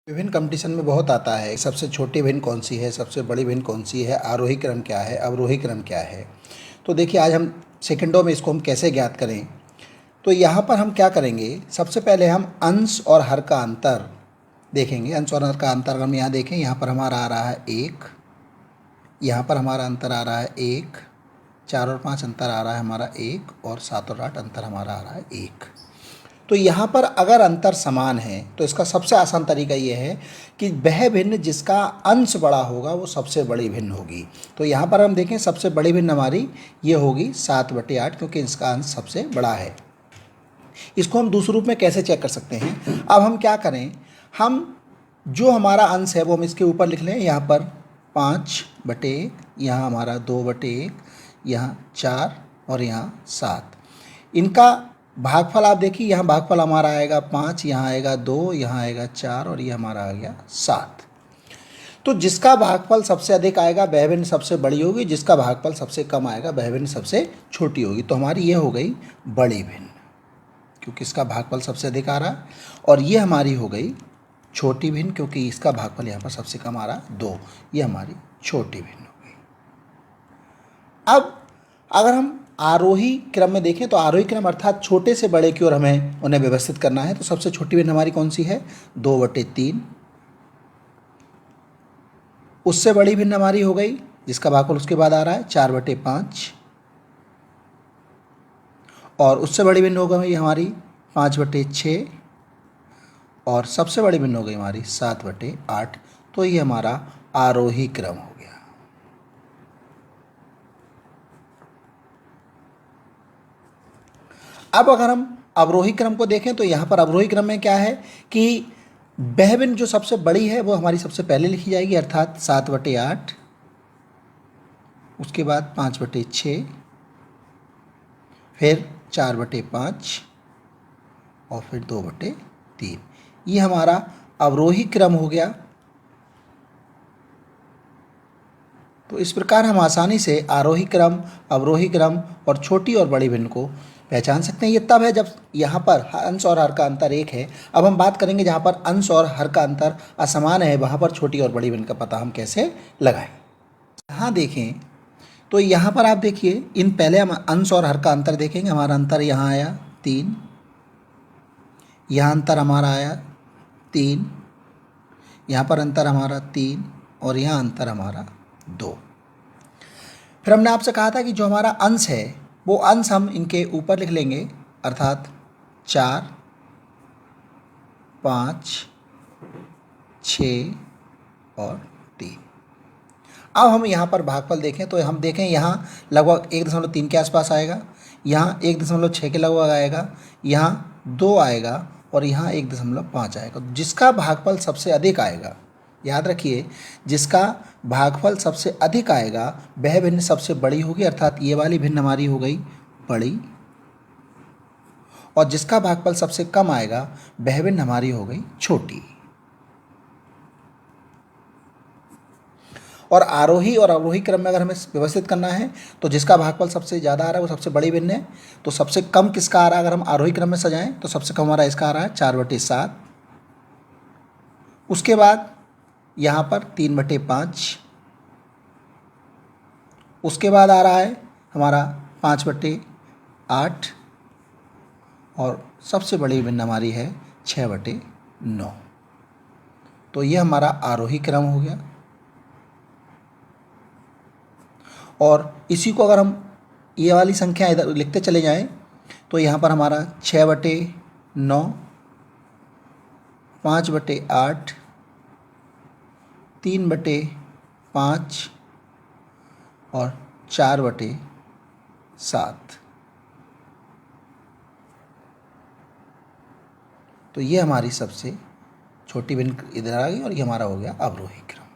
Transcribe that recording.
विभिन्न कंपटीशन में बहुत आता है, सबसे छोटी भिन्न कौन सी है, सबसे बड़ी भिन्न कौन सी है, आरोही क्रम क्या है, अवरोही क्रम क्या है। तो देखिए आज हम सेकंडों में इसको हम कैसे ज्ञात करें। तो यहाँ पर हम क्या करेंगे, सबसे पहले हम अंश और हर का अंतर देखेंगे। अंश और हर का अंतर अगर हम यहाँ देखें, यहाँ पर हमारा आ रहा है 1, यहाँ पर हमारा अंतर आ रहा है 1, 4 और 5 अंतर आ रहा है हमारा 1, और 7 और 8 अंतर हमारा आ रहा है 1। तो यहाँ पर अगर अंतर समान है तो इसका सबसे आसान तरीका ये है कि वह भिन्न जिसका अंश बड़ा होगा वो सबसे बड़ी भिन्न होगी। तो यहाँ पर हम देखें सबसे बड़ी भिन्न हमारी ये होगी 7/8, क्योंकि इसका अंश सबसे बड़ा है। इसको हम दूसरे रूप में कैसे चेक कर सकते हैं। अब हम क्या करें, हम जो हमारा अंश है वो हम इसके ऊपर लिख लें। यहाँ पर 5/1, यहाँ हमारा 2/1, यहाँ 4 और यहाँ 7। इनका भागफल आप देखिए, यहाँ भागफल हमारा आएगा 5, यहाँ आएगा 2, यहाँ आएगा 4 और ये हमारा आ गया 7। तो जिसका भागफल सबसे अधिक आएगा वह भिन्न सबसे बड़ी होगी, जिसका भागफल सबसे कम आएगा वह भिन्न सबसे छोटी होगी। तो हमारी ये हो गई बड़ी भिन्न, क्योंकि इसका भागफल सबसे अधिक आ रहा है, और ये हमारी हो गई छोटी भिन्न, क्योंकि इसका भागफल यहाँ पर सबसे कम आ रहा है 2। ये हमारी छोटी भिन्न हो गई। अब अगर हम आरोही क्रम में देखें तो आरोही क्रम अर्थात छोटे से बड़े की ओर हमें उन्हें व्यवस्थित करना है। तो सबसे छोटी भिन्न हमारी कौन सी है, 2/3। उससे बड़ी भिन्न हमारी हो गई, जिसका भागफल उसके बाद आ रहा है 4/5, और उससे बड़ी भिन्न हो गई हमारी 5/6, और सबसे बड़ी भिन्न हो गई हमारी 7/8। तो ये हमारा आरोही क्रम हो गया। अब अगर हम अवरोही क्रम को देखें तो यहाँ पर अवरोही क्रम में क्या है कि वह भिन्न जो सबसे बड़ी है वो हमारी सबसे पहले लिखी जाएगी, अर्थात 7/8, उसके बाद 5/6, फिर 4/5 और फिर 2/3। ये हमारा अवरोही क्रम हो गया। तो इस प्रकार हम आसानी से आरोही क्रम, अवरोही क्रम और छोटी और बड़ी भिन्न को पहचान सकते हैं। ये तब है जब यहाँ पर अंश और हर का अंतर 1 है। अब हम बात करेंगे जहाँ पर अंश और हर का अंतर असमान है, वहाँ पर छोटी और बड़ी भिन्न का पता हम कैसे लगाएं। यहाँ देखें तो यहाँ पर आप देखिए, इन पहले हम अंश और हर का अंतर देखेंगे। हमारा अंतर यहाँ आया 3, यहाँ अंतर हमारा आया 3, यहाँ पर अंतर हमारा 3, और यहाँ अंतर हमारा 2। फिर हमने आपसे कहा था कि जो हमारा अंश है वो अंश हम इनके ऊपर लिख लेंगे, अर्थात 4, 5, 6 और 3। अब हम यहाँ पर भागफल देखें तो हम देखें यहाँ लगभग 1.3 के आसपास आएगा, यहाँ 1.6 के लगभग आएगा, यहाँ 2 आएगा, और यहाँ 1.5 आएगा। जिसका भागफल सबसे अधिक आएगा, याद रखिए, जिसका भागफल सबसे अधिक आएगा वह भिन्न सबसे बड़ी होगी, अर्थात ये वाली भिन्न हमारी हो गई बड़ी, और जिसका भागफल सबसे कम आएगा वह भिन्न हमारी हो गई छोटी। और आरोही और अवरोही क्रम में अगर हमें व्यवस्थित करना है तो जिसका भागफल सबसे ज़्यादा आ रहा है वो सबसे बड़ी भिन्न है। तो सबसे कम किसका आ रहा है, अगर हम आरोही क्रम में सजाएं तो सबसे कम हमारा इसका आ रहा है 4/7, उसके बाद यहाँ पर 3/5, उसके बाद आ रहा है हमारा 5/8, और सबसे बड़ी भिन्न हमारी है 6/9। तो ये हमारा आरोही क्रम हो गया। और इसी को अगर हम ये वाली संख्या इधर लिखते चले जाएं तो यहाँ पर हमारा 6/9, 5/8, 3/5 और 4/7। तो ये हमारी सबसे छोटी भिन्न इधर आ गई, और ये हमारा हो गया अवरोही क्रम।